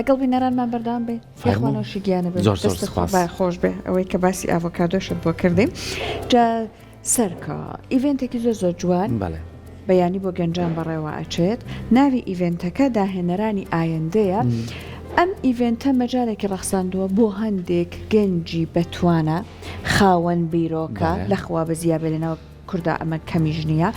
لەگەڵ بینەرانمان بەردەوام بێ فێخوانەوەشی گیانە بێ خۆش بێ ئەوەی کە باسی ئاڤۆکادۆشت بۆ کردیم جا سەرکە ئیڤێنتێکی زۆر جوان بەیانی بۆ گەنجان بەڕێوە ئەچێت ناوی ئیڤێنتەکە داهێنەرانی ئایندەیە ئەم ئیڤێنتە مەجارێکی ڕەخساندووە بۆ هەندێک گەنجی بەتوانە خاوەن بیرۆکە لەخوا بە زیابێ لەناو کووردا ئەمە کەمیژ نییە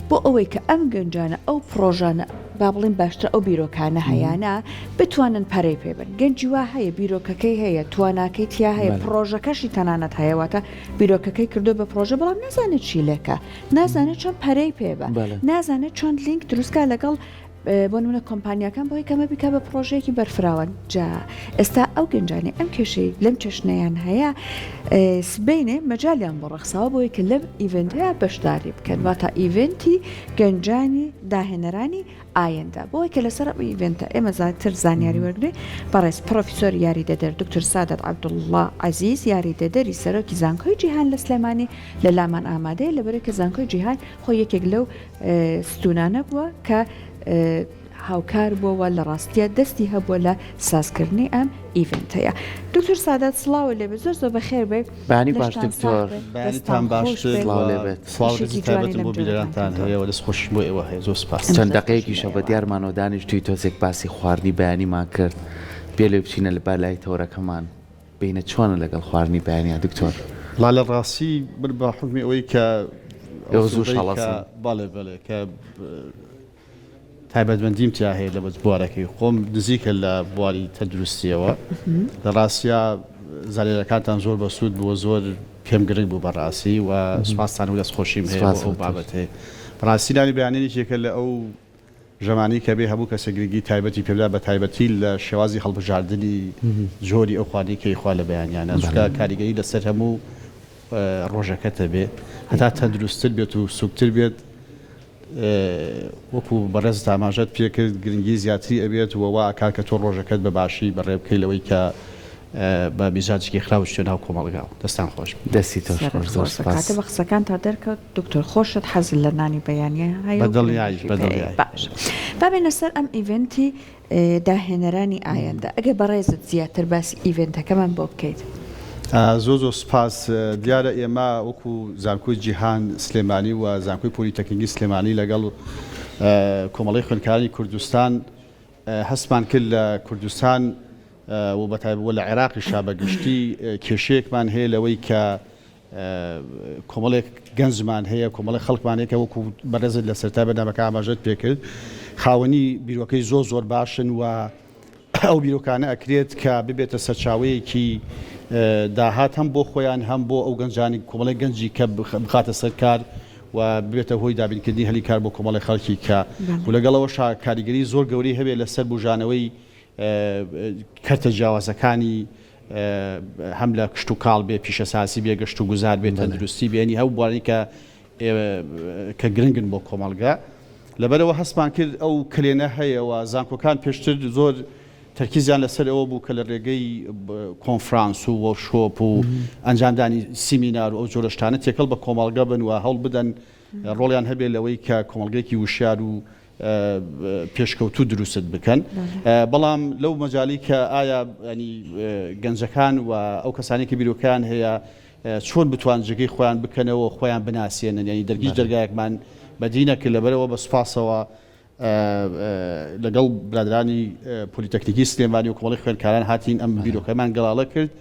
بۆ ئەوەی کە ئەم گەنجانە ئەو پرۆژانە با بڵین باشتر ئەو بیرۆکانە هەیەە بتوانن پەرەی پێبن گەنجی وا هەیە بیرۆکەکەی هەیە تواناکەی تیا هەیە پرۆژەکەشی تەنانەت هەیەواتە بیرۆکەکەی کردو بە پرۆژە بەڵام نازانێت چی لێکە نازانێت چۆن پەرەی پێبە نازانێت چۆن لینک دروستکە لەگەڵ بۆ نمونە کۆمپانیەکان بۆی کەمە بیکە بە پرۆژەیەکی بەرفراون جا ئێستا ئەو گەنجانی ئەم کێشەی لەم چێشنەیان هەیە سبینێ مەجالیان بۆ ڕەخساوە بۆی کە لەم ئیڤنتەیە بەشداری بکەن واتە ئیڤنتی گەنجانی داهێنەرانی ئایندا بۆی کە لەسەر ئیڤنتە ئێمە زیاتر زانیاری وەرگێ بەڕێز پرۆفیسۆر یاری دەدەر دکتۆر سادەت عەبدوڵڵا عەزیز یاری دەدەری سەرۆکی زانکۆی جیهان لە سلێمانی لە لامان ئامادەیە لەبەرەوەی کە زانکۆی جیهان خۆی یەکێک لەو ستونانە بووە کە هاوکار بۆەوە لە ڕاستیە دەستی هەبووە لە سازکردنی ئەم ئیڤنتەیە دکتۆر سادات سڵاوە لێبێ زۆر بەخێر بێ بانی باش دکتۆر بانیتان باشتر لێبێت تایبەتم بۆ بیلەرانتان هەیە و دەست خۆش بۆ ئێوە هەیە زۆر سپاس چەند دقەیەکیشە بە دیارمانەوە دانیشتووی تۆزێک باسی خواردنی بەیانیمان کرد بێ لێ بچینە لە بالای تۆرەکەمان بینە چۆنە لەگەڵ خواردنی بەیانیا دکتۆر لا لە ڕاستی بر بە حکمی ئەوەی کە ئێوە زوو شەڵەسن بەڵێ کە تایبەتمەندیم تیا هەیە لە بوارەکەی خۆم نزیکە لە بواری تەندروستیەوە لە ڕاستیا زانێرەکانتان زۆر بەسوود بووە زۆر پێم گرنگ بوو بەڕاستی و سوپاسان و دەستخۆشیم هەیە ئەو بابەتێ ڕاستیلانی بەیانێکێکە لە ئەو ژەمانی کە بێ هەبوو کەسێکگرنگی تایبەتی پێدا بە تایبەتی لە شێوازی هەڵبژاردننی جۆری ئەو خوانی کەیخوا لە بەیانیانە زوکە کاریگەری لەسەر هەموو ڕۆژەکەتە بێ هەتا تەندروستتر بێت و سوکتر بێت وەکو بەڕێز ئاماژەت پێکرد گرنگی زیاتری ئەبێت وەوا کار کە تۆ ڕۆژەکەت بە باشی بەڕێ بکەی لەوەی کە بە میزانێکی خراپ شوێن ناو کۆمەڵگاوە دەستان خۆش دەستی تۆ کاتە بە قسەکان تا دەرکەوت دکتۆر خۆشت حەزل لە نانی بەیانیە هەیە باش بابێنە سەر ئەم ئیڤنتی داهێنەرانی ئایندا ئەگە بەڕێزت زیاتر باسی ئیڤنتەکەمان بۆ بکەیت زۆر سپاس دیارە ئێمە وەکو زانکۆی جیهان سلێمانی و زانکۆی پۆلیتەکنیکی سلێمانی لەگەڵ کۆمەڵی خوێندکارانی کوردستان هەستمان کرد لە کوردستان و بەتایبەتی لە عێراقی شابەگشتی کێشەیەکمان هەیە لەوەی کە کۆمەڵێک گەنجمان هەیە کۆمەڵی خەڵکمان هەیە کە وەکو بەڕێزت لە سەرتا بەنامەکە ئاماژەت پێکرد خاوەنی بیرۆکەی زۆر باشن و ئەو بیرۆکانە ئەکرێت کە ببێتە سەرچاوەیەکی داهات هەم بۆ خۆیان هەم بۆ ئەو گەنجانی کۆمەڵی گەنجی کە بخاتە سەرکار و ببێتە هۆی دابینکردنی هەلی کار بۆ کۆمەڵی خەڵکی کە و لەگەڵەوە کاریگەری زۆر گەوری هەبێت لەسەر بژانەوەی کەرتە جیاوازەکانی هەم لە کشت و کاڵ بێ پیشەساسی بێ گەشت و گوزار بێن تەندروستی بێنی هەو بواری کە گرنگن بۆ کۆمەڵگا لەبەرەوە هەستمان کرد ئەو کلێنە هەیەەوە زانکۆکان پێشتر زۆر تەرکیزیان لەسەر ئەوە بوو کە لە ڕێگەی کۆنفرانس و وەرکشۆپ و ئەنجامدانی سیمینار و ئەو جۆرە شتانە تێکەڵ بە کۆمەڵگا بن و هەوڵ بدەن ڕۆڵیان هەبێت لەوەی کە کۆمەڵگەیەکی وشار و پێشکەوتوو دروست بکەن بەڵام لەو مەجای کە ئایا گەنجەکان و ئەو کەسانی کە بیرۆکان هەیە چۆن بتوان جگەی خۆیان بکەنەوە خۆیان بناسیێنن ینی دەرگیش دەرگایەکمان بەدینەکە لەبەرەوە بە سوپاسەوە لەگەڵ برادرانی پۆلیتەکنیکی سلێمانی و کۆمەڵی خوێندکاران هاتین ئەم بیرۆکەمان گەڵاڵە کرد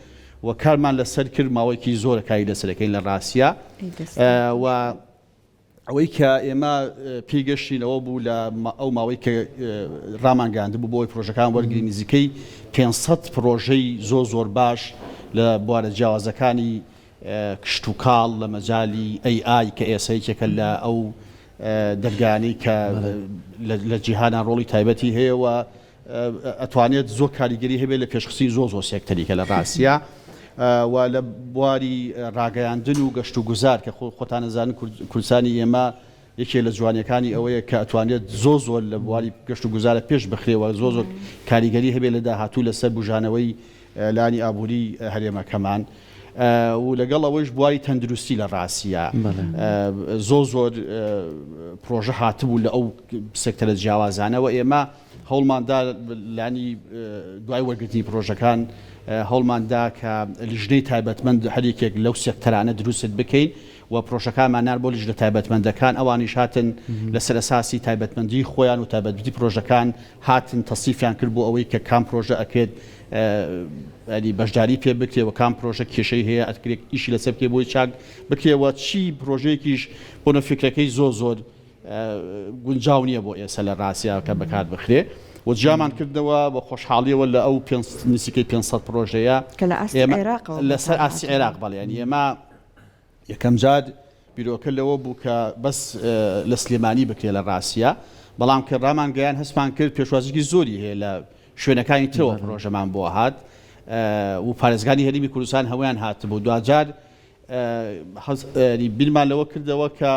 و کارمان لەسەر کرد ماوەیەکی زۆر کاری لەسەرەکەین لە ڕاستیا و ئەوەی کە ئێمە پێیگەشتینەوە بوو لە ئەو ماوەی کە ڕامانگاندە بوو بۆی پرۆژەکان وەرگری نزیکەی 500 پرۆژەی زۆر باش لە بوارە جیاوازەکانی کشت و کاڵ لە مەجای AI کە ئێسەیەکێکە لە ئەو دەرگانی کە لە جیهانان ڕۆڵی تایبەتی هەیە و ئەتوانێت زۆر کاریگەری هەبێت لە پێشخستی زۆر سێکتەریکە لە ڕاستیا و لە بواری ڕاگەیاندن و گەشت و گوزار کە خۆتان نەزانن کوردستانی ئێمە یەکێ لە جوانیەکانی ئەوەیە کە ئەتوانێت زۆر لە بواری گەشت و گوزارە پێش بخرێەوە زۆر کاریگەری هەبێت لە داهاتوو لەسەر بژانەوەی لانی ئابووری هەرێمەکەمان و لەگەڵ ئەوەش بواری تەندروستی لە ڕاستیە زۆر پرۆژە هاتبوو لە ئەو سێکتەرە جیاوازانەوە ئێمە هەوڵماندا لانی دوای وەرگرتنی پرۆژەکان هەوڵماندا کە لیژنەی تایبەتمەند هەرێکێک لەو سێکتەرانە دروست بکەین و پرۆژەکانمان نار بۆ لیژنە تایبەتمەندەکان ئەوانیش هاتن لەسەر ئەساسی تایبەتمەندی خۆیان و تایبەتمەندی پرۆژەکان هاتن تەصیفیان کرد بۆ ئەوەی کە کام پرۆژە ئەکرێت بەشداری پێ بکرێەوە کام پرۆژە کێشەی هەیە ئەتکرێت ئیشی لەسەر بکێ بۆی چاک بکرێەوە چی پرۆژەیەکیش بۆ نەفکرەکەی زۆر گونجاو نییە بۆ ئێستا لە ڕاستیە کە بەکار بخرێ و جامان کردنەوە بە خۆشحاڵیەوە لە ئەو نزیکەی 500 پرۆژەیە لەسەر ئاسی عێراق بەڵێن ئێمە یەکەم جار بیرۆکە لەوە بوو کە بەس لە سلێمانی بکرێ لە ڕاستیە بەڵام کە ڕامان گەیان هەستمان کرد پێشوازیی زۆری هەیە لە شوێنەکانی ترەوە پرۆژەمان بۆ هات و پارێزگانی هەرێمی کوردستان هەمویان هاتبوو دوجار بیرمان لەوە کردەوە کە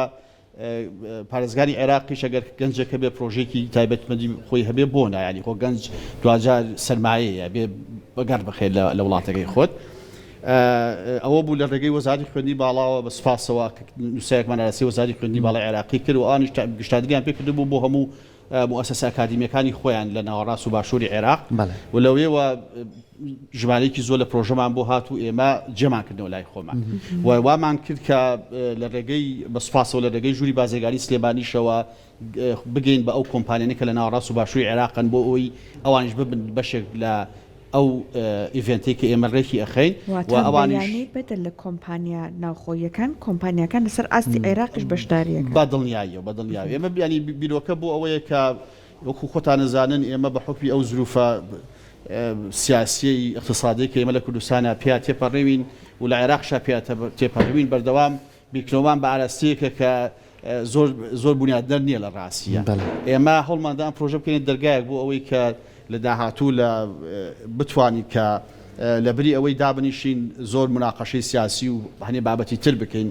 پارێزگاری عێراقیش ئەگەر گەنجەکە بێ پرۆژێکی تایبەتمەندی خۆی هەبێ بۆ نایانی خۆ گەنج دوجار سەرمایەیە بێ بەگەر بخێت لە وڵاتەکەی خۆت ئەوە بوو لە ڕێگەی وەزارەتی خوێندنی باڵاوە بە سپاسەوە نووسەیەکمان ئەراسی وەزارەتی خوێندنی باڵای عێراقی کرد و ئانیش گشتادگیان پێ کردبوو بۆ هەموو مؤسسە ئەکادیمیەکانی خۆیان لە ناوەڕاست و باشووری عێراق و لەوەیەوە ژمارەیەکی زۆر لە پرۆژەمان بۆ هات و ئێمە جێمان کردنەوە لای خۆمان و وامان کرد کە لە ڕێگەی بە سپاسەوە لە ڕێگەی ژووری بازرگانی سلێمانیشەوە بگەین بە ئەو کۆمپانیانە کە لە ناوەڕاست و باشووری عێراقن بۆ ئەوەی ئەوانش ببن بەشێک لە ئەو ئیڤنتی کە ئێمە ڕێکی ئەخەین و ئەوانیش بەدەر لە کۆمپانیا ناوخۆیەکان کۆمپانیەکان لەسەر ئاستی عێراقیش بەشداریەکە بەدڵنیاییەوە ئێمە بیانی بیرۆکە بۆ ئەوەیە کە وەکو خۆتان نەزانن ئێمە بە حکمی ئەو زروفە سیاسی اقتصادی کە ئێمە لە کوردستانە پیا تێپەڕێوین و لە عێراقشا پیا تێپەڕێوین بەردەوام بیرکردنەوەمان بە ئاراستەیەکە کە زۆر بنیادنەر نییە لە ڕاستیە ئێمە هەوڵماندان پرۆژە بکەین دەرگایەک بۆ ئەوەی کە لە داهاتوو لە بتوانین کە لە بری ئەوەی دابنیشین زۆر مناقەشەی سیاسی و هەنێ بابەتی تر بکەین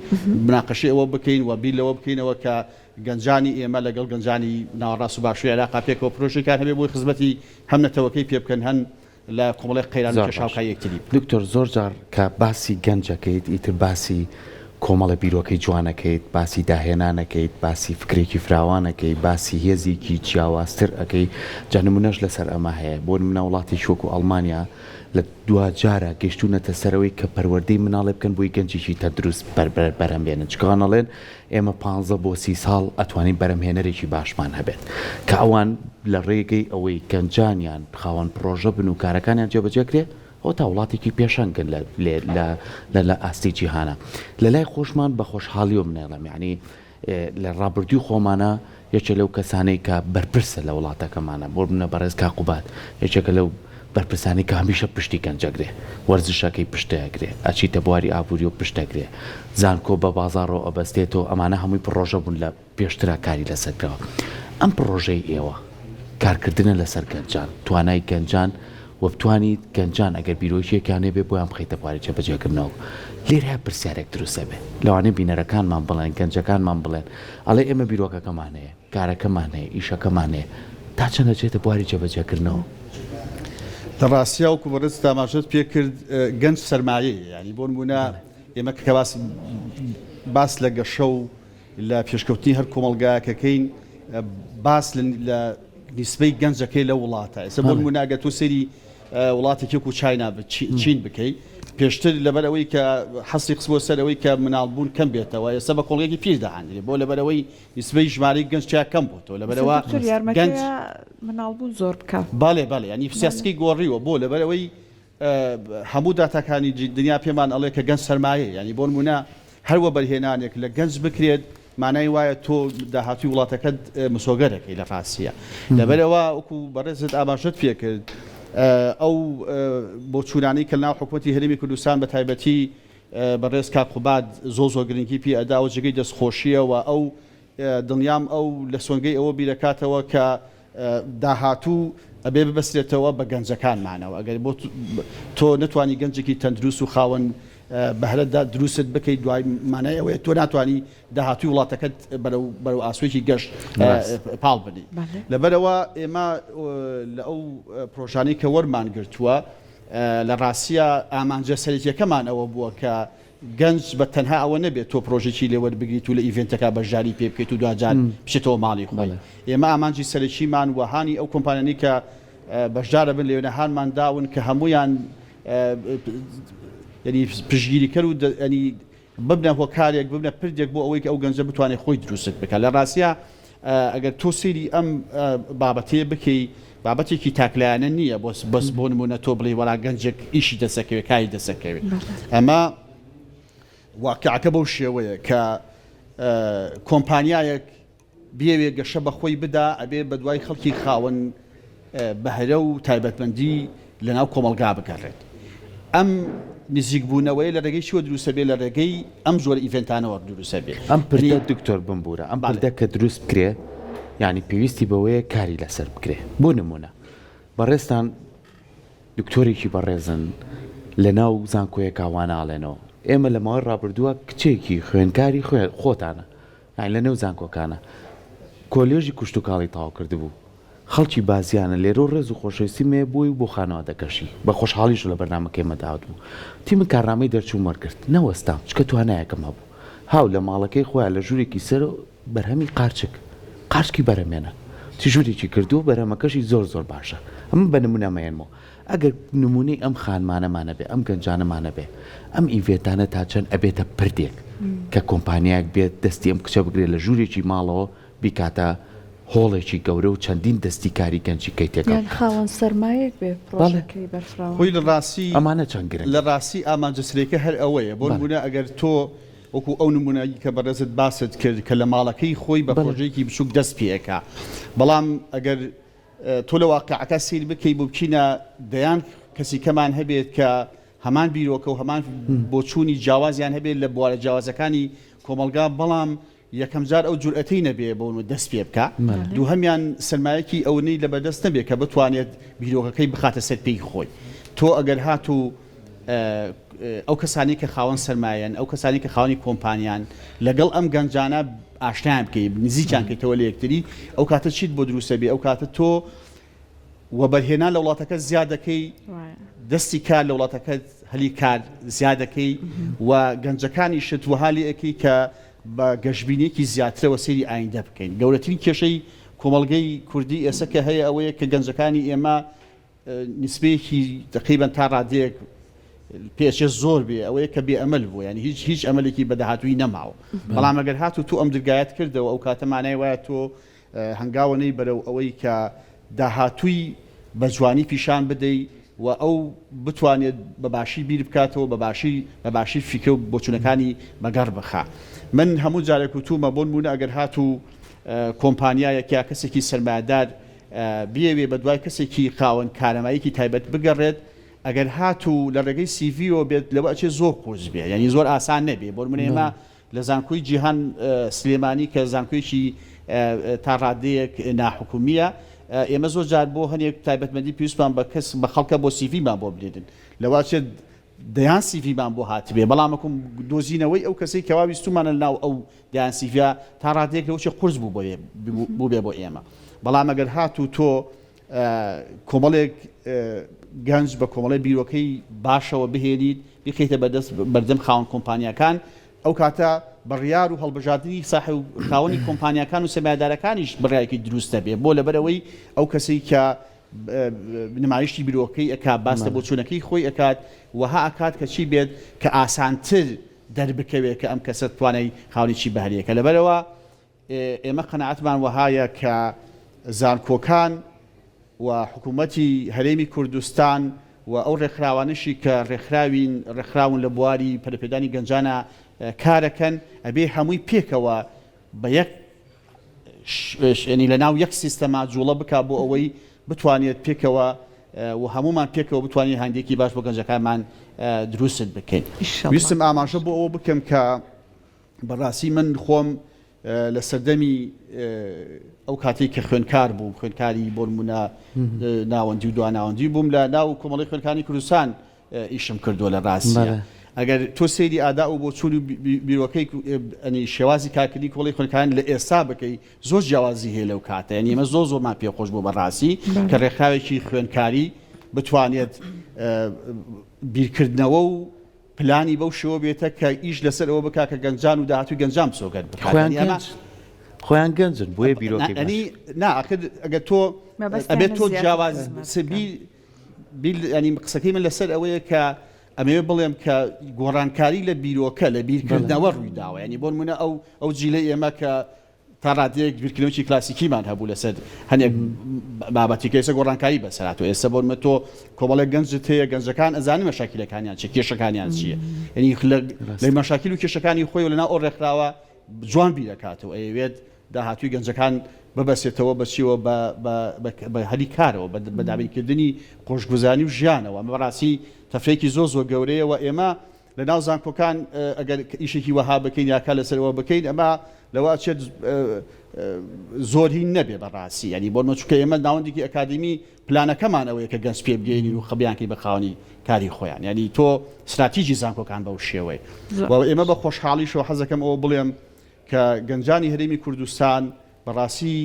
مناقەشەی ئەوە بکەین و بیر لەوە بکەینەوە کە گەنجانی ئێمە لەگەڵ گەنجانی ناوەڕاست و باشووری عێراق پێکەوە پرۆژێکان هەبێ بۆی خزمەتی هەم نەتەوەکەی پێ بکەن هەن لە کۆمەڵی قەیران و کێشاوکای یەکتری دکتۆر زۆر جار کە باسی گەنجەکەیت ئیتر باسی کۆمەڵە بیرۆکەی جوانەکەیت باسی داهێنانەکەیت باسی فکرێکی فراوانەکەی باسی هێزێکی جیاوازتر ئەەکەی جانمونەش لەسەر ئەمە هەیە بۆ منە وڵاتی شۆک و ئەڵمانیا لە دوجارە گەشتونەتە سەرەوەی کە پەروەردەی مناڵێ بکەن بۆی گەنجێکی تەندروست بەرەمبێنن چکانەڵێن ئێمە 15 بۆ 30 ساڵ ئەتوانین بەرەمهێنەرێکی باشمان هەبێت کە ئەوان لە ڕێگەی ئەوەی گەنجانیان خاوەن پرۆژە بن و کارەکانیان جێبەجێکرێ ئەو تا وڵاتێکی پێشەنگن لە ئاستی جیهانە لە لای خۆشمان بە خۆشحاڵی و منێڵم یعنی لە ڕابردوی خۆمانە یەکێک لەو کەسانەی کە بەرپرسە لە وڵاتەکەمانە بۆ بنە بەڕێز کاقوبات یەکێکە لەو بەرپرسانی کە هەمیشە پشتی گەنجەگرێ وەرزشەکەی پشتەیەگرێ ئەچیتە بواری ئابووری و پشتەگرێ زانکۆ بە بازاڕۆ ئەبەستێتەوە ئەمانە هەمووی پرۆژە بوون لە پێشترا کاری لەسەرکەوە ئەم پرۆژەی ئێوە کارکردنە لەسەر گەنجان توانای گەنجان و بتوانیت گەنجان ئەگەر بیرۆکیەکانێ بێ بۆیان بخەیتە بواری جێبەجێکردنەوە لێرە هەیە پرسیارێک دروستە بێ لەوانەیە بینەرەکانمان بڵێن گەنجەکانمان بڵێن ئەڵێ ئێمە بیرۆکەکەمان هەیە کارەکەمان هەیە ئیشەکەمان هەیە تا چەندە چێتە بواری جێبەجێکردنەوە لە ڕاستیا و کوبەرز تاماشت پێ کرد گەنج سەرمایە ینی بۆ نمونە ئێمە کە باس لە گەشە و لە پێشکەوتنی هەر کۆمەڵگایەکەکەین باس لە نیسبەی گەنجەکەی لە وڵاتە ئێستا بۆ نموناگە تۆ سەری وڵاتێکی و چاینا چین بکەیت پێشتر لەبەرەوەی کە حەسی قسم بۆ سەرەوەی کە مناڵبوون کەم بێتەوە ئێستا بە کۆڵێکی پیر داهاندرێت بۆ لەبەرەوەی نیسبەی ژمارەی گەنجیا کەم بووتەوە لەبەرەوە گەنج مناڵبوون زۆر بکە باڵێ ینی سیاسەکەی گۆڕیوە بۆ لەبەرەوەی هەموو داتاکانی دنیا پێمان ئەڵێ کە گەنج سەرمایە ینی بۆ نمونە هەروە بەرهێنانێک لە گەنج بکرێت مانای وایە تۆ داهاتوی وڵاتەکەت مسۆگەرەکەی لە ڕاستیە لەبەرەوە وەکو بەڕێزت ئاماژەت پێ کرد ئەو بۆ چوونانەی کە ناو حکوومەتی هەرێمی کوردستان بە تایبەتی بەڕێز کاقوبات زۆر گرنگی پێ ئەدا و جگەی دەستخۆشیەوە ئەو دڵنیام ئەو لە سۆنگەی ئەوە بیرەکاتەوە کە داهاتوو ئەبێ ببەسترێتەوە بە گەنجەکانمانەوە ئەگەر بۆ تۆ نتوانی گەنجێکی تەندروست و خاوەن بەهرەدا دروست بکەیت دوای مانای ئەوەیە تۆ ناتوانانی داهاتوی وڵاتەکەت بەرەو ئاسوێکی گەشت پاڵ بدەیت لەبەرەوە ئێمە لە ئەو پرۆژانەی کە وەرمان گرتووە لە ڕاستیە ئامانجە سەرەکیەکەمان ئەوە بووە کە گەنج بە تەنها ئەوە نەبێت تۆ پرۆژێکی لێوەربگریت و لە ئیڤنتەکە بەشداری پێ بکەیت و دوجار بچێتەوە ماڵی خۆی. ئێمە ئامانجی سەرەکیمان وەهانی ئەو کۆمپانیانی کە بەشدارە بن لێوێنەهانمان داون کە هەمویان ینی پشگیریکەر و ینی ببنە هۆکارێک ببنە پردێک بۆ ئەوەی کە ئەو گەنجە بتوانێت خۆی دروست بکات. لە ڕاستیە ئەگەر تۆ سەیری ئەم بابەتەیە بکەی بابەتێکی تاکلایانە نییە بەس بۆ نمونە تۆ بڵێ وەڵا گەنجێک ئیشی دەسەکەوێت کاری دەسەکەوێت. ئەمە واقعەکە بەو شێوەیە کە کۆمپانیایەک بێوێ گەشە بەخۆی بدا ئەبێ بە دوای خەڵکی خاوەن بەهرە و تایبەتمەندی لەناو کۆمەلگا بگەڕێت. ئەم نزیکبوونەوەی لە ڕێگەی چوە دروستە بێ لە ڕێگەی ئەم زۆر ئیڤنتانەوە دروستە بێ. ئەم پردە دکتۆر بمبورە ئەم پردە کە دروست بکرێ یعنی پێویستی بەوەیە کاری لەسەر بکرێ. بۆ نمونە بەڕێستان دکتۆرێکی بەڕێزن لە ناو زانکۆیە کاواناڵێنەوە ئێمە لە ماوەی ڕابردووە کچێکی خوێنکاری خۆتانە یان لە نێو زانکۆکانە کۆلێژی کوشت و کاڵی تاوا کردبوو خەڵکی بازیانە لێرە ڕێز و خۆشەویستی مێ بۆی بۆ خانەوە دەکەشی بە خۆشحاڵیش لە بەرنامەکەی مەداوت بوو تیمە کارنامەی دەرچوو وەرگرت نەوەستام چکە توانایەکەم هەبوو هاو لە ماڵەکەی خۆیان لە ژوورێکی سەر بەرهەمی قارچکی بەرەمێنە تیژوورێکی کردو بەرەمەکەشی زۆر باشە ئەمە بە نمونەمەێنمەوە ئەگەر نمونەی ئەم خانمانەمانە بێ ئەم گەنجانەمانە بێ ئەم ئیڤێتانە تا چەند ئەبێتە پردێک کە کۆمپانیایەک بێت دەستی ئەم کچە بگرێت لە ژوورێکی ماڵەوە بیکاتە هۆڵێکی گەورە و چەندین دەستی کاری گەنجی کەیتێکە خاوەن سەرمایەک بێ پرۆژەکەی بەرفراوە خۆی لە ڕاستی ئەمانە چەند گرنگ لە ڕاستی ئامانجەسرێکە هەر ئەوەیە بۆ نمونە ئەگەر تۆ وەکو ئەو نمونایی کە بەڕێزت باست کرد کە لە ماڵەکەی خۆی بە پرۆژەیەکی بچووک دەست پێەکە بەڵام ئەگەر تۆ لە واقعەکە سیر بکەی بۆ بچینە دەیان کەسی کەمان هەبێت کە هەمان بیرۆکە و هەمان بۆچوونی جیاوازیان هەبێت لە بوارە جیاوازەکانی کۆمەلگا بەڵام یەکەم جار ئەو جورئەتەی نەبێ بۆ دەست پێ بکە دوو هەمیان سەرمایەکی ئەوەی لە بەدەست نەبێت کە بتوانێت بیرۆکەکەی بخاتە سەر پێی خۆی تۆ ئەگەر هاتوو ئەو کەسانی کە خاوەن سەرمایەن ئەو کەسانی کە خاوەنی کۆمپانیان لەگەڵ ئەم گەنجانە ئاشنایان بکەی نزیکیان کەیتەوە لە یەکتری ئەو کاتە چیت بۆ دروستە بێ ئەو کاتە تۆ وەبەرهێنان لە وڵاتەکە زیادەکەی دەستی کار لە وڵاتەکە هەلی کار زیادەکەی و گەنجەکانی شت وهالیەکەی کە بە گەشتبینێکی زیاترەوە سەیری ئایندە بکەین گەورەترین کێشەی کۆمەڵگەی کوردی ئێستا کە هەیە ئەوەیە کە گەنجەکانی ئێمە نسبەیەکی تقریبەن تا ڕادەیەک پێشێ زۆر بێ ئەوەیە کە بێ ئەمەل بوو ینی هیچ ئەمەلێکی بەداهاتووی نەماوە بەڵام ئەگەر هاتوو تو ئەم دەرگایەت کردەوە ئەو کاتەمانای وایە تۆ هەنگاوەنەی بەرەو ئەوەی کە داهاتووی بە جوانی پیشان بدەی و ئەو بتوانێت بەباشی بیر بکاتەوە بەباشی فیکە و بۆچوونەکانی بەگەڕ بخا من هەموو جارێک و تومە بۆ نمونە ئەگەر هاتوو کۆمپانیایەک یا کەسێکی سەرمایەدار بیەوێ بە دوای کەسێکی خاوەن کارەماییەکی تایبەت بگەڕێت ئەگەر هاتوو لە ڕێگەی سیڤیۆ بێت لەوە ئەچێ زۆر قورس بێ ینی زۆر ئاسان نەبێ بۆ نمونە ئێمە لە زانکۆی جیهان سلێمانی کە زانکۆیەکی تا ڕادەیەک ناحکومیە ئێمە زۆر جار بۆ هەنێک تایبەتمەندی پێویستمان بە کەس بە خەڵکە بۆ سیڤیمان بۆ بدێتن لەوا چێت دەیان سیڤیمان بۆ هاتبێ بەڵامەکم دۆزینەوەی ئەو کەسەی کەوا ویستومانە ناو ئەو دەیان سیڤیا تا ڕادەیەک لەوە چێ قورس بوو بێ بۆ ئێمە بەڵام ئەگەر هاتوو تۆ کۆمەڵێک گەنج بە کۆمەڵی بیرۆکەی باشەوە بهێنیت بخیتە بەدەست بەردەم خاوەن کۆمپانیەکان ئەو کاتە بڕیار و هەڵبژاردننی ساحب و خاوەنی کۆمپانیەکان و سەرمایەدارەکانیش بڕیایەکی دروستە بێ بۆ لەبەرەوەی ئەو کەسەی کە نمایشتی بیرۆکەی ئەکات باستە بۆ چوونەکەی خۆی ئەکات وها ئەکات کە چی بێت کە ئاسانتر دەربکەوێت کە ئەم کەسە توانای خاوەنێکی بەهرەیەکە لەبەرەوە ئێمە قەناعەتمان وهایە کە زانکۆکان و حکوومەتی هەرێمی کوردستان و ئەو ڕێکخراوانشی کە ڕێکخراون لە بواری پەرپێدانی گەنجانە کارەکەن ئەبێ هەمووی پێکەوە بە یەک لە ناو یەک سیستەما جوڵە بک بۆ ئەوەی بتوانێت پێکەوە و هەمومان پێکەوە بتوانین هەندێکی باش بۆ گەنجەکانمان دروست بکەین ویستم ئاماژە بۆ ئەوە بکەم کە بەڕاستی من خۆم لە سەردەمی ئەو کاتێک کە خوێنکار بووم خوێنکاری بۆ نمونە ناوەندی و دواناوەندی بووم لە ناو کۆمەڵی خوێنکانی کوردستان ئیشم کردووە لە ڕاستیە ئەگەر تۆ سەیری ئادا و بۆ چوون و بیرۆکەی شێوازی کارکردنی کۆڵی خوێنکان لە ئێستا بکەی زۆر جیاوازی هەیە لەو کاتە یعنی ئێمە زۆرمان پێخۆش بوو بەڕاستی کە ڕێکخراوێکی خوێنکاری بتوانێت بیرکردنەوە و پلانی بەو شێوە بێتە کە ئیش لەسەر ئەوە بکا کە گەنجان و داهاتوی گەنجام سۆگەر خۆیان گەنجن بۆیە بیرۆکەی ئەگەر تۆ ئەبێت تۆ جیاواز ینی قسەکەی من لەسەر ئەوەیە کە ئەمەوێ بڵێم کە گۆڕانکاری لە بیرۆکە لە بیرکردنەوە ڕوویداوە ینی بۆ نمونە ئەو جیلەی ئێمە کە تا ڕادەیەک بیرکردنەوەی کلاسیکیمان هەبوو لەسەر هەندێک بابەتێکی ئێستا گۆڕانکاری بەسەرهاتوو ئێستا بۆ نمونە تۆ کۆمەڵێک گەنجت هەیە گەنجەکان ئەزانن مەشاکیلەکانیان چیە کێشەکانیان چییە ینی لە مەشاکیل و کێشەکانی خۆی و لەناو ئەو ڕێکخراوە جوان بیرەکاتەوە ئەوێت داهاتووی گەنجەکان ببەسێتەوە بەچیەوە بە هەلی کارەوە بە دابینکردنی خۆشگوزانی و ژیانەوە ئەمە بەڕاستی تەفرێکی زۆر گەورەیە و ئێمە لە ناو زانکۆکان ئەگەر ئیشێکی وەها بکەین یاکە لەسەرەوە بکەین ئەمە لەوە چێت زۆری نەبێ بەڕاستی ینی بۆ نۆچکە ئێمە ناوەندێکی ئەکادمی پلانەکەمان ئەوەیە کە گەنج پێ بگەینی و خەبیانکەی بە خاوەنی کاری خۆیان ینی تۆ استراتیژی زانکۆکان بەو شێوەی ئێمە بە خۆشحاڵیشەوە حەزەکەم ئەوە بڵێم کە گەنجانی هەرێمی کوردستان بەڕاستی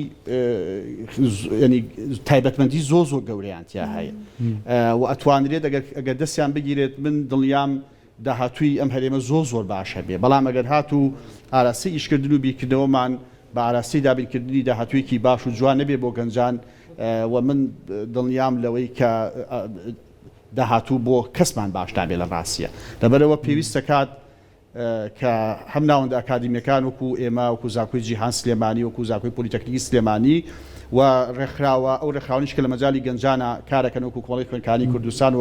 ینی تایبەتمەندی زۆر گەورەیانتیا هەیە و ئەتوانرێت ئەگەر دەستیان بگیرێت من دڵنیام داهاتووی ئەم هەرێمە زۆر باشە بێ بەڵام ئەگەر هاتوو ئاراسی ئیشکردن و بیرکردنەوەمان بە ئاراسی دابینکردنی داهاتوویەکی باش و جوان نەبێ بۆ گەنجان و من دڵنیام لەوەی کە داهاتوو بۆ کەسمان باشتا بێ لە ڕاستیە لەبەرەوە پێویستە کات کە هەم ناوەندە ئاکادیمیەکان وەکو ئێمە وەکو زاکۆی جیهان سلێمانی وەکو زاکۆی پۆلیتەکنیکی سلێمانی و ڕێکخراوە ئەو ڕێکخراوانیش کە لە مەجاڵی گەنجانە کارەکەن وەکو کۆمەڵی خوێندکاری کوردستان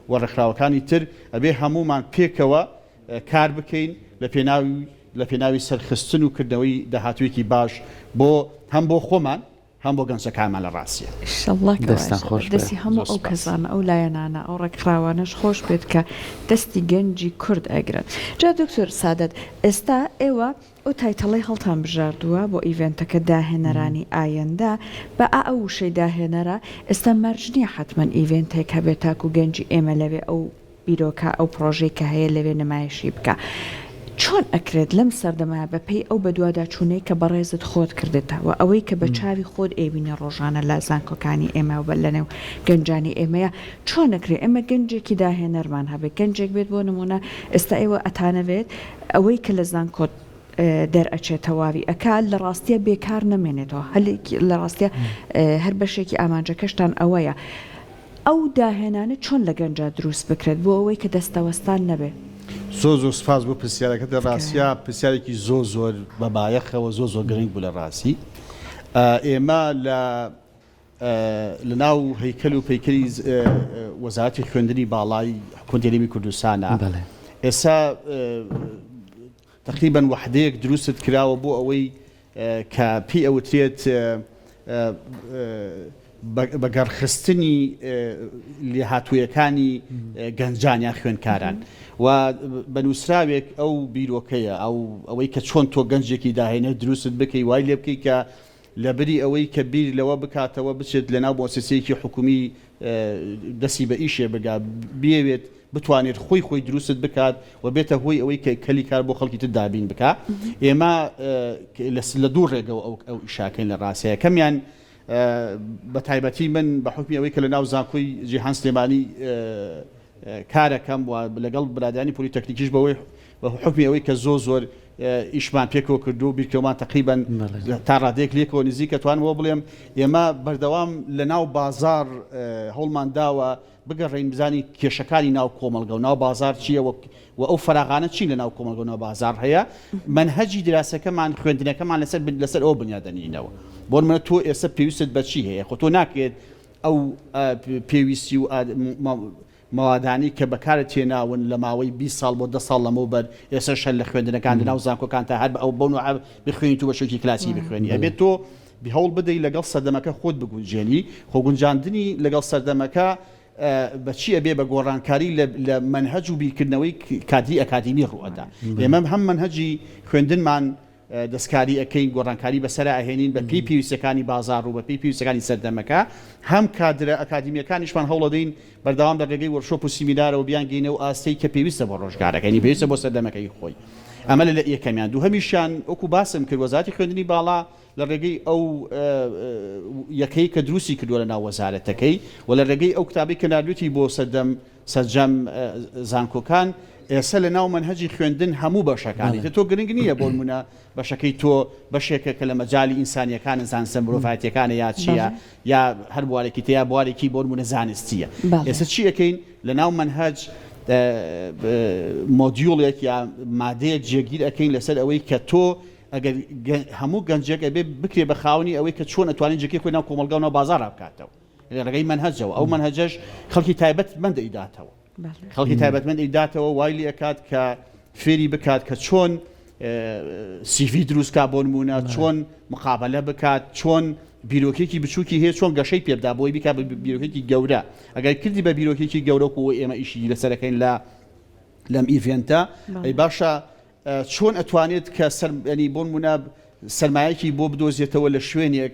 و ڕێکخراوەکانی تر ئەبێ هەمومان پێکەوە کار بکەین لە پێناوی سەرخستن و کردنەوەی داهاتوویەکی باش بۆ هەم بۆ خۆمان هەم بۆ گەنجەکانمان لە ڕاستیە دەستی هەموو ئەو کەسانە ئەو لایەنانە ئەو ڕێکخراوانەش خۆش بێت کە دەستی گەنجی کورد ئەگرن جا دکتۆر سادەت ئێستا ئێوە ئەو تایتەڵی هەڵتان بژاردووە بۆ ئیڤێنتەکە داهێنەرانی ئایندا بە ئەو وشەی داهێنەرە ئێستا مەرجنیە حتمما ئیڤێنتێک هەبێت تاکو گەنجی ئێمە لەوێ ئەو بیرۆکە ئەو پرۆژەی کە هەیە لەوێ نمایشی بکە چۆن ئەکرێت لەم سەردەمایە بەپێی ئەو بەدواداچوونەی کە بەڕێزت خۆت کردێتەوە ئەوەی کە بە چاوی خۆت ئێبینە ڕۆژانە لە زانکۆکانی ئێمە و بە لەنێو گەنجانی ئێمەیە چۆن ئەکرێت ئێمە گەنجێکی داهێنەرمان هەبێت گەنجێک بێت بۆ نمونە ئێستا ئێوە ئەتانەوێت ئەوەی کە لە زانکۆت دەرئەچێتەواوی ئەکا لە ڕاستیە بێکار نەمێنێتەوە لە ڕاستیە هەر بەشێکی ئامانجەکەشتان ئەوەیە ئەو داهێنانە چۆن لە گەنجە دروست بکرێت بۆ ئەوەی کە دەستەوەستان نەبێت زۆر سپاس بۆ پرسیارەکە لە ڕاستیە پرسیارێکی زۆر بەبایەخەوە زۆر گرنگ بوو لە ڕاستی ئێمە لە ناو هەیکەل و پەیکەری وەزارەتی خوێندنی باڵای حکوومەتی هەرێمی کوردستانە ئێستا تقریبا وحدەیەک دروست کراوە بۆ ئەوەی کە پێی ئەوترێت بەگەڕخستنی لێهاتوویەکانی گەنجانیان خوێندکاران و بەنووسراوێک ئەو بیرۆکەیە ئەوەی کە چۆن تۆ گەنجێکی داهێنە دروست بکەی وای لێ بکەی کە لەبری ئەوەی کە بیر لەوە بکاتەوە بچێت لەناو مؤسسەیەکی حکومی دەستی بە ئیشێ بگا بێوێت بتوانێت خۆی دروست بکات و بێتە هۆی ئەوەی کە کەلی کار بۆ خەڵکی تر دابین بکات ئێمە لە دوو ڕێگەوە ئەو ئیشاکەین لە ڕاستەیە کەمیان بە تایبەتی من بە حکمی ئەوەی کە لە ناو زانکۆی جیهان سلێمانی کارەکەم و لەگەڵ برادرانی پۆلیتەکنیکیش بەوەی بە حکمی ئەوەی کە زۆر ئیشمان پێکەوە کردو و بیرکەوەمان تقریبا تا ڕادەیەک لێکەوە نزیکە توانەوە بڵێم ئێمە بەردەوام لە ناو بازار هەوڵمان داوە بگەڕین بزانی کێشەکانی ناو کۆمەلگە و ناو بازار چییە و ئەو فراغانە چی لە ناو کۆمەلگە و ناو بازار هەیە منهەجی دراسەکەمان خوێندنەکەمان لەسەر ئەو بنیادەنینەوە بۆ منە تۆ ئێستا پێویستت بە چی هەیە خۆ تۆ ناکرێت ئەو پێویستی و مەوادانی کە بەکارە تێناون لە ماوەی 20 ساڵ بۆ 10 ساڵ لەمەوبەر ئێستا شەر لە خوێندنەکان لە ناو زانکۆکان تا هەر ئەو بۆ بخوێنی تو بە شێکی کلاسی بخوێنی ئەبێت تۆ هەوڵ بدەی لەگەڵ سەردەمەکە خۆت بگونجێنی خۆگونجاندنی لەگەڵ سەردەمەکە بەچی ئەبێ بە گۆڕانکاری لە منهەج و بیرکردنەوەی کادری ئەکادیمی ڕوئەدا ئێمە هەم منهەجی خوێندنمان دەستکاری ئەەکەین گۆڕانکاری بەسەر ئاهێنین بە پێی پێویستەکانی بازار و بە پێی پێویستەکانی سەردەمەکە هەم کادرە ئەکادیمیەکانیشمان هەوڵەدەین بەردەوام لە ڕێگەی وەرشۆپ و سیمینارەوە بیانگەینە و ئاستەی کە پێویستە بۆ ڕۆژگارەکەی پێویستە بۆ سەردەمەکەی خۆی ئەمە لە یەکەمیان دوو هەمیشیان وەکو باسم کرد وەزارەتی خوێندنی باڵا لە ڕێگەی ئەو یەکەی کە دروستی کردووە لە ناو وەزارەتەکەی و لە ڕێگەی ئەو کتابی کە نردوێتی بۆ سەرجەم زانکۆکان ئێستا لە ناو منهەجی خوێندن هەموو بەشەکانی تۆ گرنگ نییە بۆ نمونە بەشەکەی تۆ بەشێکە کە لە مەجای ئینسانیەکان زانستە مرۆڤایەتیەکانە یا چییە یا هەر بوارێکی تیا بوارێکی بۆ نمونە زانستیە ئێستا چی ئەەکەین لە ناو منهەج مۆدیۆڵێک یا مادەیەک جێگیر ئەەکەین لەسەر ئەوەی کە تۆ ئەگەر هەموو گەنجێک ئەبێ بکرێ بە خاوەنی ئەوەی کە چۆن ئەتوانین جێکی خۆی ناو کۆمەلگا و ناو بازار بکاتەوە لە ڕێگەی منهەجەوە ئەو منهەجەش خەڵکی تایبەتمەند ئەیداتەوە خەڵکی تایبەتمەند ئەیداتەوە وای لێ ئەکات کە فێری بکات کە چۆن CV دروستکا بۆ نمونە چۆن مقابلە بکات چۆن بیرۆکێکی بچووکی هەیە چۆن گەشەی پێبدا بۆی بکات بە بیرۆکێکی گەورە ئەگەر کردی بە بیرۆکێکی گەورە و ئێمە ئیشی لەسەرەکەین لەم ئیڤێنتە ئەی باشە چۆن ئەتوانێت کە ینی بۆ نمونە سەرمایەکی بۆ بدۆزێتەوە لە شوێنێک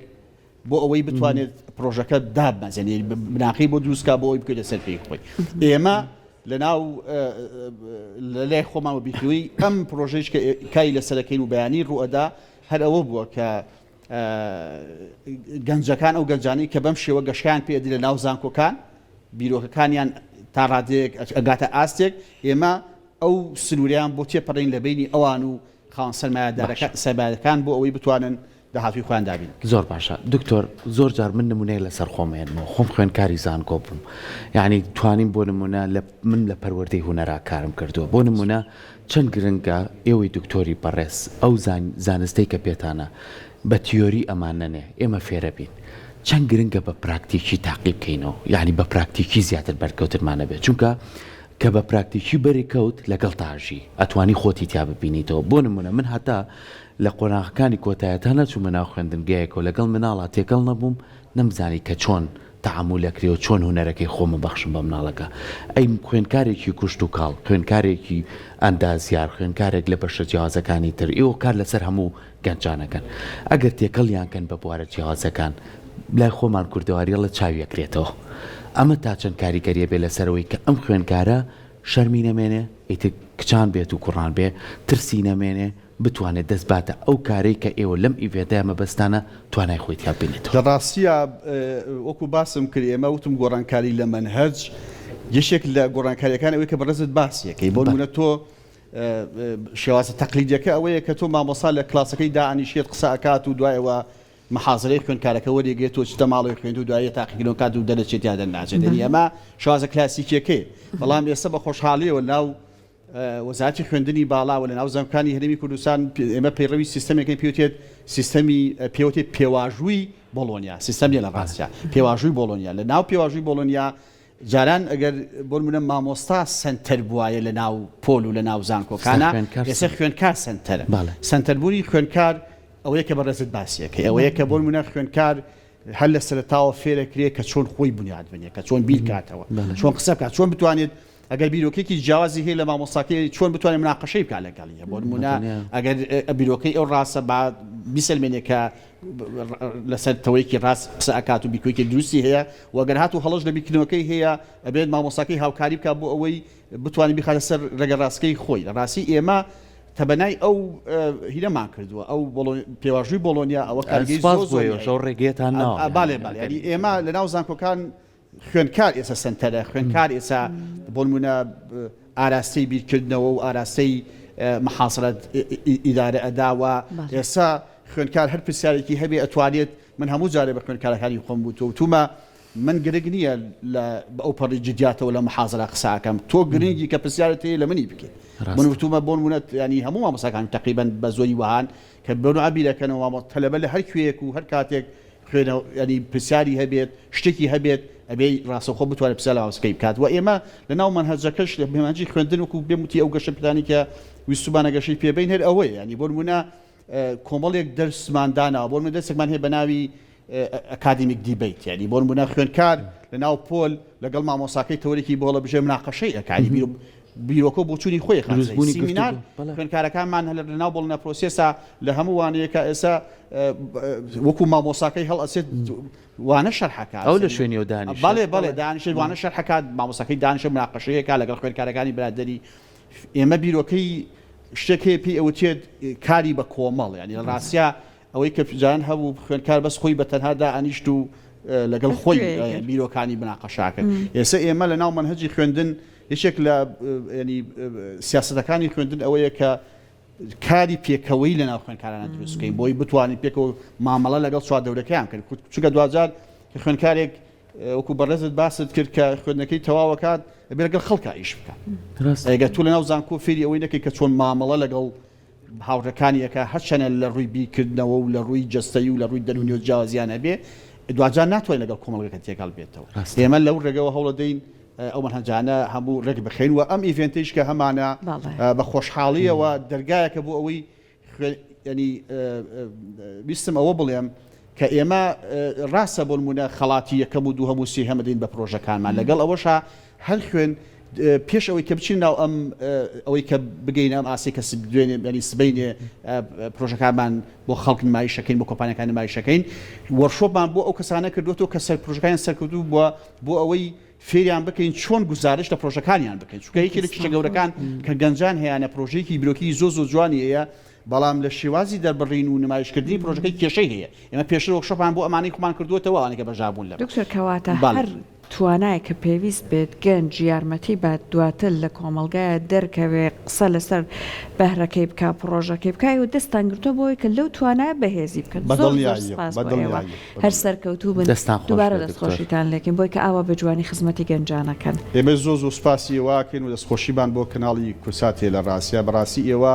بۆ ئەوەی بتوانێت پرۆژەکە دابمەزێنێ بناقی بۆ دروستکە بۆ ئەوی بکەیت لەسەر پێی خۆی ئێمە لەناو لە لای خۆمانەوە بیکوی ئەم پرۆژەیش کە کای لەسەرەکەین و بەیانی ڕوئەدا هەر ئەوە بووە کە گەنجەکان ئەو گەنجانەی کە بەم شێوە گەشیان پێدی لە ناو زانکۆکان بیرۆکەکانیان تا ڕادەیەک ئەگاتە ئاستێک ئێمە ئەو سنووریان بۆ تێپەڕین لە بینی ئەوان و خاوەن سەرمایەدارەکان بۆ ئەوەی بتوانن داهاتوی خۆیان دابین. زۆر باشە دکتۆر زۆر جار من نمونەیە لەسەر خۆمێنمەوە خۆم خوێندکاری زانکۆ بووم یعنی توانین بۆ نمونە من لە پەروەردەی هونەرا کارم کردووە بۆ نمونە چەند گرنگە ئێوەی دکتۆری بەڕێز ئەو زانستەی کە پێتانە بە تیۆری ئەمانەنێ ئێمە فێرە بین چەند گرنگە بە پراکتیکی تاقیب بکەینەوە یعنی بە پراکتیکی زیاتر بەرکەوترمانە بێت چونکە کە بە پراکتیکی بەرێکەوت لەگەڵ تاژی ئەتوانی خۆتی تیا ببینیتەوە بۆ نمونە من هەتا لە قۆناغەکانی کۆتایەتە نەچوومە ناو خوێندنگەیەکەوە لەگەڵ مناڵە تێکەڵ نەبووم نەمزانی کە چۆن تەعامولەکرێەوە چۆن هونەرەکەی خۆمە بەخشم بە مناڵەکە ئەی خوێندکارێکی کوشت و کاڵ خوێندکارێکی ئەندازیار خوێندکارێک لە بەشە جیاوازەکانی تر ئێوە کار لەسەر هەموو گەنجانەکەن ئەگەر تێکەڵیانکەن بە بوارە جیاوازەکان لای خۆمان کوردەواری لە چاویەکرێتەوە ئەمە تا چەند کاریگەریە بێ لەسەرەوەی کە ئەم خوێندکارە شەرمی نەمێنێ ئیتر کچان بێت و کوڕان بێ ترسی نەمێنێ بتوانێت دەست باتە ئەو کارەی کە ئێوە لەم ئیڤێدای مەبەستانە توانای خۆی تیا بینێتەوە. لە ڕاستیە وەکو باسم کرد ئێمە وتم گۆڕانکاری لە منهەج یەشێک لە گۆڕانکاریەکان ئەوەی کە بەڕێزت باسیەکەی بۆ نمونە تۆ شێوازە تەقلیدیەکە ئەوەیە کە تۆ مامۆستا لە کلاسەکەی دائانیشێت قسە ئەکات و دوایەوە محاضرەی خوێندکارەکە وەرێگرێت تۆ چتە ماڵی خوێند و دوایە تاقیکردنەوە کات و دەرەچێت یا دەرناچێت ئەمە شێوازە کلاسیکیەکەی بەڵام ئێستا بە خۆشحاڵیەوە ناو وەزارەتی خوێندنی باڵاوە لە ناو زانکۆکانی هەرێمی کوردستان ئێمە پەیڕەوی سیستەمێکی پێوتێت سیستەمی پێوتێت پێواژووی بۆڵۆنیا سیستەمی لە ڕاستە پێواژووی بۆڵۆنیا لە ناو پێواژووی بۆڵۆنیا جاران ئەگەر بۆ نمونە مامۆستا سنتەر بووایە لە ناو پۆل و لە ناو زانکۆکانە ئێستا خوێندکار سنتەرە سنتەربوونی خوێندکار ئەوەیە کە بەڕێزت باسیەکە ئەوەیە کە بۆ نمونە خوێندکار هەر لە سەرتاوە فێرەکرێت کە چۆن خۆی بنیاد بنێ کە چۆن بیرکاتەوە چۆن قسە بکات چۆن بتوانێت ئەگەر بیرۆکێکی جیاوازی هەیە لە مامۆستاکەی چۆن بتوانێت مناقەشەی بکات لەگەڵیە بۆ نمونە ئەگەر بیرۆکەی ئەو ڕاستە با بیسەلمێنێ کە لەسەر تەوەیەکی ڕاست قسە ئەکات و بیکوێکی دروستی هەیە و ئەگەر هات و هەڵەش لە بیرکردنەوەکەی هەیە ئەبێت مامۆستاکەی هاوکاری بکات بۆ ئەوەی بتوانێت بخاتە سەر ڕێگە ڕاستکەی خۆی لە ڕاستی ئێمە تەبەنای ئەو هیرەمان کردووە ئەو پێواژووی بۆڵۆنیا ئەوە کارگەی زۆر ڕێگەیەتان ناوە باڵێ باڵێ ئێمە لە ناو زانکۆکان خوێندکار ئێستا سنتەرە خوێندکار ئێستا بۆ نمونە ئاراستەی بیرکردنەوە و ئاراستەی محاسەرەت ئیدارە ئەداوە ئێستا خوێندکار هەر پرسیارێکی هەبێ ئەتوانێت من هەموو جارێ بە خوێندکارەکانی خۆم بوو تومە من گرنگ نییە ئەو پەڕی جدیاتەوە لە محازرە قساکەم تۆ گرنگی کە پرسیارت هەیە لە منی بکەیت من وتومە بۆ نمونە ینی هەموو مامۆستاکان تقریباً بە زۆری وهان کە بەنوع بیرەکەنەوە تەلەبە لە هەر کوێیەک و هەر کاتێک خوێنە ینی پرسیاری هەبێت شتێکی هەبێت ئەبێ ڕاستەوخۆ بتوانێت پرسیار لەواسکەی بکات و ئێمە لە ناو منهەجەکەش لە بێمانجی خوێندن وەکو بێموتی ئەو گەشە پلانی کە ویستومانە گەشەی پێبین هەر ئەوەیە ینی بۆ نمونە کۆمەڵێک دەرسماندانەوە بۆ نمونە دەرسێکمان هەیە بە ناوی ئەکادمیک دیبیت ینی بۆ نمونە خوێندکار لە ناو پۆل لەگەڵ مامۆستاکەی تەورێکی بۆڵە بژێ مناقەشەی ئەکانی بیرۆکە بۆچوونی خۆی سیمینار خوێندکارەکانمان لە ناو بڵنە پرۆسێسا لە هەموو وانەیەکە ئێستا وەکو مامۆستاکەی هەڵ ئەسێت وانە شەرحەکات ئەو لە شوێنی و دانیش بەڵێ دانیشت وانە شەرحەکات مامۆستاکەی دانیشە مناقەشەیەکە لەگەڵ خوێندکارەکانی برادەری ئێمە بیرۆکەی شتێک هەیە پێی ئەوتێت کاری بە کۆمەڵ ینی لە ڕاستیا ئەوەی کە جان هەبوو خوێندکار بەس خۆی بە تەنها دائانیشت و لەگەڵ خۆی بیرۆکانی بناقەشاکە ئێستا ئێمە لە ناو منهەجی خوێندن یەکێک لە سیاسەتەکانی خوێندن ئەوەیە کە کاری پێکەوەی لە ناو خوێندکارانە دروستکەین بۆی بتوانین پێکەوە مامەڵە لەگەڵ چواردەورەکەیان کرد چونکە دوجار کە خوێندکارێک وەکو بەڕێزت باست کرد کە خوێندنەکەی تەواو کات بێ لەگەڵ خەڵکە ئیش بکات ئەگەر تو لە ناو زانکۆ فێری ئەوەی نەکەی کە چۆن مامەڵە لەگەڵ هاوڕەکانیەکە هەرچەنە لە ڕووی بیرکردنەوە و لە ڕووی جەستەیی و لە ڕووی دەرونی و جیاوازیانە بێ دوجار ناتوانین لەگەڵ کۆمەڵگەکە تێکەڵ بێتەوە ئێمە لەو ڕێگەوە هەوڵ دەین ئەو منهەجانە هەموو ڕێک بخەین و ئەم ئیڤێنتیش کە هەمانە بە خۆشحاڵیەوە دەرگایەکە بۆ ئەوەی ینی ویستم ئەوە بڵێم کە ئێمە ڕاستە بۆ نمونە خەڵاتی یەکەم و دوو هەموو سی هەمەدەین بە پرۆژەکانمان لەگەڵ ئەوەشە هەر خوێن پێش ئەوەی کە بچین ناو ئەم ئەوەی کە بگەین ئەم ئاسی کە دوێنێ ینی سبەینێ پرۆژەکانمان بۆ خەڵک نمایشەکەین بۆ کۆمپانیەکان نمایشەکەین وەرشۆپمان بۆ ئەو کەسانە کردوێتەوە کە پرۆژەکانیان سەرکردوو بووە بۆ ئەوەی فێریان بکەین چۆن گزارش لە پرۆژەکانیان بکەین چونکە یەکێک لە کیشە گەورەکان کە گەنجان هەیەە پرۆژەیەکی بیرۆکی زۆ جوانی هەیە بەڵام لە شێوازی دەربڕین و نمایشکردنی پرۆژەکەی کێشەی هەیە ئێمە پێشتر وەرکشۆپمان بۆ ئەمانەی خۆمان کردووەتەوە ئەوانەی کە بەژابوون لە دکتۆر کەواتە هەر توانای کە پێویست بێت گەنج یارمەتی بە دواتر لە کۆمەلگایە دەرکەوێ قسە لەسەر بەهرەکەی بکە پرۆژەکەی بکای و دەستان گرتووە بۆی کە لەو توانایە بەهێزی بکەن هەر سەرکەوتوو بن دووبارە دەستخۆشیتان لێکن بۆی کە ئاوا بە جوانی خزمەتی گەنجانەکەن ئێمە زۆ سوپاسی ئێواکەین و دەستخۆشیبان بۆ کەناڵی کورساتێ لە ڕاستیا بەڕاستی ئێوە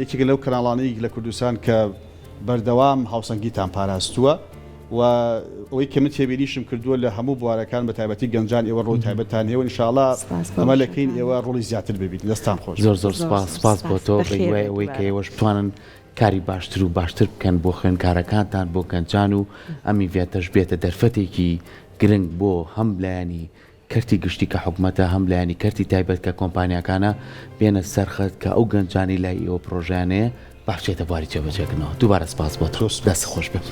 یەکێک لەو کەناڵانەی لە کوردستان کە بەردەوام هاوسەنگیتان پاراستووە و ئەوەی کە من تێبینیشم کردووە لە هەموو بوارەکان بە تایبەتی گەنجان ئێوە ڕۆی تایبەتان هەیە و ئینشاءڵڵا ئەمە لەکەین ئێوە ڕۆڵی زیاتر ببیت دەستان خۆش زۆر سپاس بۆ تۆ بەیوای ئەوەی کە ئێوەش بتوانن کاری باشتر و باشتر بکەن بۆ خوێندکارەکانتان بۆ گەنجان و ئەمی ڤێتەش بێتە دەرفەتێکی گرنگ بۆ هەم لایەنی کەرتی گشتی کە حکوومەتە هەم لایەنی کەرتی تایبەت کە کۆمپانیەکانە بێنە سەرخەت کە ئەو گەنجانی لای ئێوە پرۆژیانەیە باشێتە بواری جێبەجێکردنەوە دووبارە سپاس بۆ تۆ دەست خۆش بێت.